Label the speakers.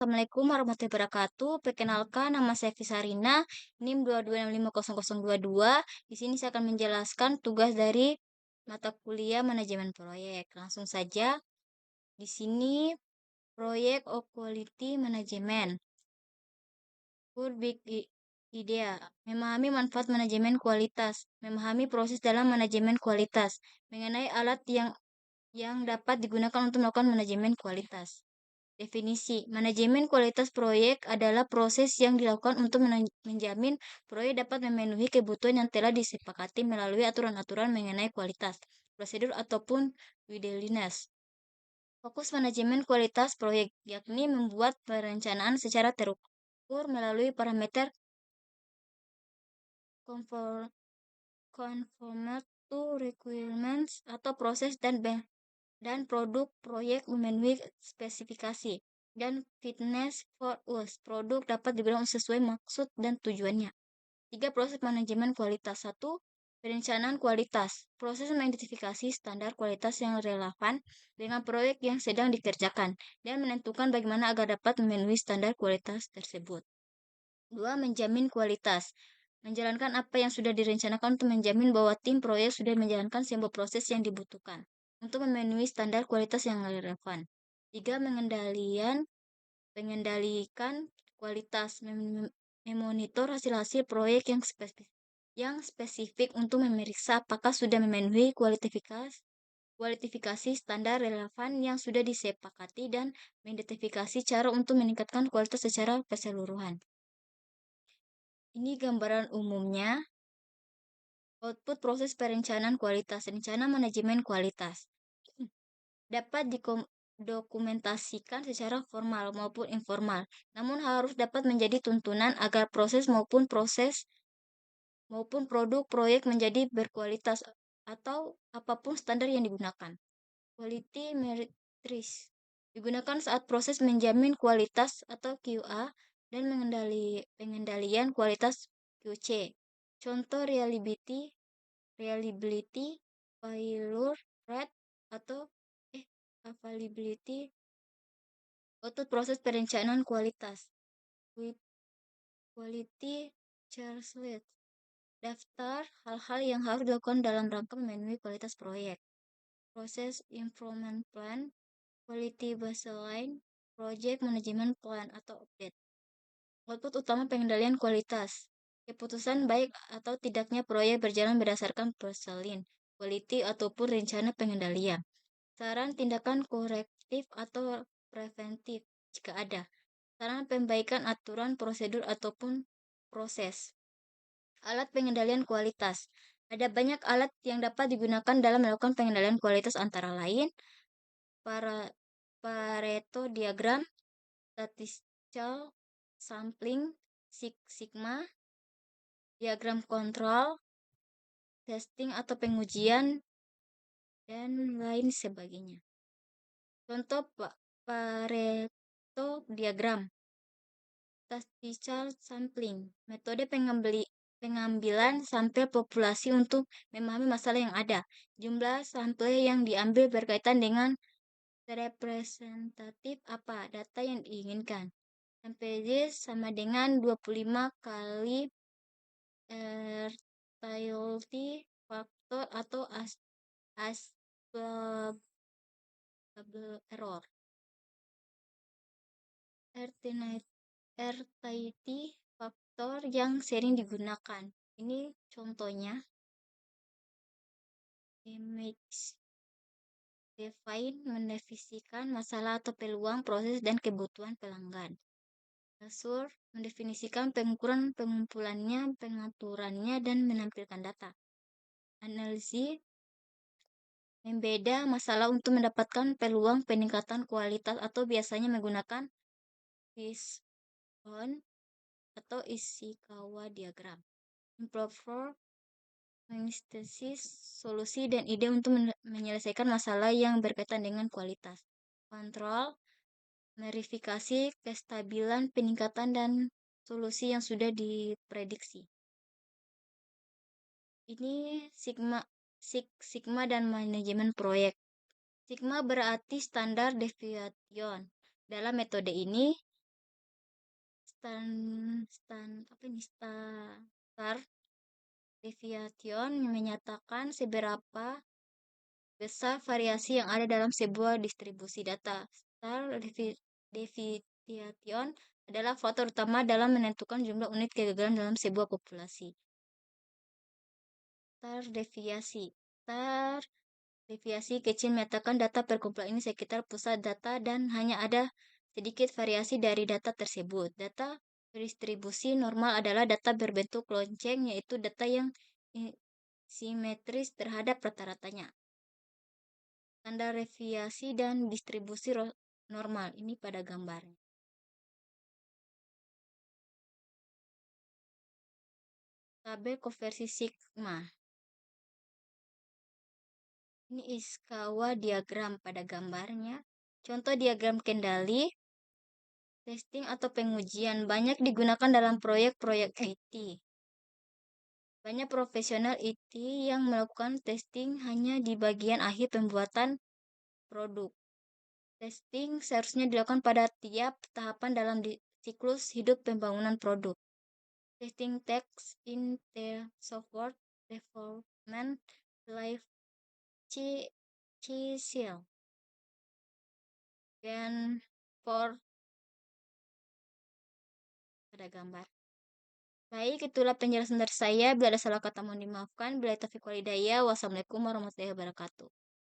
Speaker 1: Assalamualaikum warahmatullahi wabarakatuh. Perkenalkan, nama saya Fisarina, NIM 22650022. Di sini saya akan menjelaskan tugas dari mata kuliah manajemen proyek. Langsung saja, di sini proyek of quality management. For big idea, memahami manfaat manajemen kualitas, memahami proses dalam manajemen kualitas, mengenai alat yang dapat digunakan untuk melakukan manajemen kualitas. Definisi, manajemen kualitas proyek adalah proses yang dilakukan untuk menjamin proyek dapat memenuhi kebutuhan yang telah disepakati melalui aturan-aturan mengenai kualitas, prosedur ataupun widelinas. Fokus manajemen kualitas proyek, yakni membuat perencanaan secara terukur melalui parameter conform to requirements atau proses dan produk proyek memenuhi spesifikasi dan fitness for use. Produk dapat digunakan sesuai maksud dan tujuannya. 3. Proses manajemen kualitas. 1. Perencanaan kualitas. Proses mengidentifikasi standar kualitas yang relevan dengan proyek yang sedang dikerjakan dan menentukan bagaimana agar dapat memenuhi standar kualitas tersebut. 2. Menjamin kualitas. Menjalankan apa yang sudah direncanakan untuk menjamin bahwa tim proyek sudah menjalankan semua proses yang dibutuhkan untuk memenuhi standar kualitas yang relevan. 3. Mengendalikan kualitas, memonitor hasil-hasil proyek yang spesifik untuk memeriksa apakah sudah memenuhi kualifikasi standar relevan yang sudah disepakati dan mengidentifikasi cara untuk meningkatkan kualitas secara keseluruhan. Ini gambaran umumnya. Output proses perencanaan kualitas, rencana manajemen kualitas. Dapat didokumentasikan secara formal maupun informal, namun harus dapat menjadi tuntunan agar proses maupun produk proyek menjadi berkualitas atau apapun standar yang digunakan. Quality metrics digunakan saat proses menjamin kualitas atau QA dan pengendalian kualitas QC. Contoh reliability, failure rate atau availability. Output proses perencanaan kualitas. Quality checklist. Daftar hal-hal yang harus dilakukan dalam rangka memenuhi kualitas proyek. Proses improvement plan, quality baseline, project management plan atau update. Output utama pengendalian kualitas. Keputusan baik atau tidaknya proyek berjalan berdasarkan baseline, quality ataupun rencana pengendalian. Saran tindakan korektif atau preventif jika ada. Saran pembaikan aturan, prosedur ataupun proses. Alat pengendalian kualitas. Ada banyak alat yang dapat digunakan dalam melakukan pengendalian kualitas antara lain Pareto diagram, statistical sampling, Six Sigma, diagram kontrol, testing atau pengujian, dan lain sebagainya. Contoh Pareto diagram. Statistical sampling, metode pengambilan sampel populasi untuk memahami masalah yang ada. Jumlah sampel yang diambil berkaitan dengan representatif apa data yang diinginkan. MPJ sama dengan 25 kali ertility faktor atau error. RTIT faktor yang sering digunakan. Ini contohnya. Image define mendefinisikan masalah atau peluang, proses, dan kebutuhan pelanggan. Measure mendefinisikan pengukuran pengumpulannya, pengaturannya, dan menampilkan data. Analisis membeda masalah untuk mendapatkan peluang peningkatan kualitas atau biasanya menggunakan Fishbone atau Ishikawa diagram. Improve mensintesis solusi dan ide untuk menyelesaikan masalah yang berkaitan dengan kualitas. Kontrol verifikasi kestabilan peningkatan dan solusi yang sudah diprediksi. Ini Six Sigma dan manajemen proyek. Sigma berarti standar deviation. Dalam metode ini, Standard deviation menyatakan seberapa besar variasi yang ada dalam sebuah distribusi data. Standard deviation adalah faktor utama dalam menentukan jumlah unit kegagalan dalam sebuah populasi. Deviasi. Deviasi kecil menyatakan data perkumpulan ini sekitar pusat data dan hanya ada sedikit variasi dari data tersebut. Data distribusi normal adalah data berbentuk lonceng, yaitu data yang simetris terhadap rata-ratanya. Standar deviasi dan distribusi normal ini pada gambar. Tabel konversi sigma. Ini Ishikawa diagram pada gambarnya. Contoh diagram kendali, testing atau pengujian banyak digunakan dalam proyek-proyek IT. Banyak profesional IT yang melakukan testing hanya di bagian akhir pembuatan produk. Testing seharusnya dilakukan pada tiap tahapan dalam siklus hidup pembangunan produk. Testing takes in the software development life cycle. Dan for pada gambar. Baik, itulah penjelasan dari saya. Bila ada salah kata mohon dimaafkan. Bila taufiq wal hidayah. Wassalamualaikum warahmatullahi wabarakatuh.